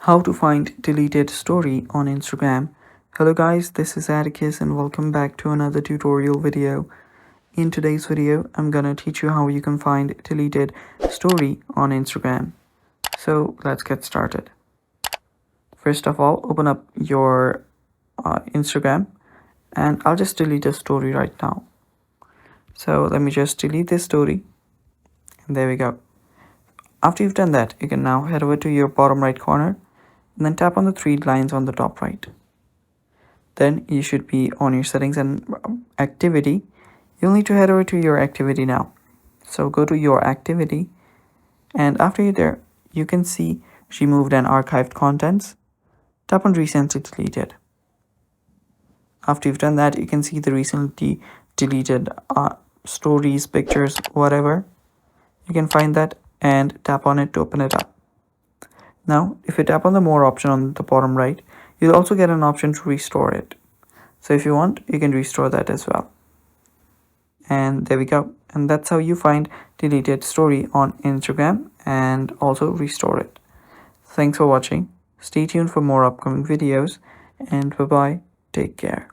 How to find deleted story on Instagram. Hello guys, this is Atticus and welcome back to another tutorial video. In today's video, I'm gonna teach you how you can find deleted story on Instagram. So let's get started. First of all, open up your Instagram and I'll just delete a story right now. So let me just delete this story and there we go. After you've done that, you can now head over to your bottom right corner and then tap on the three lines on the top right. Then you should be on your settings and activity. You'll need to head over to your activity now. So go to your activity and after you're there, you can see removed and archived contents. Tap on recently deleted. After you've done that, you can see the recently deleted stories, pictures, whatever. You can find that and tap on it to open it up. Now, if you tap on the more option on the bottom right, you'll also get an option to restore it. So if you want, you can restore that as well. And there we go. And that's how you find deleted story on Instagram and also restore it. Thanks for watching. Stay tuned for more upcoming videos and bye-bye. Take care.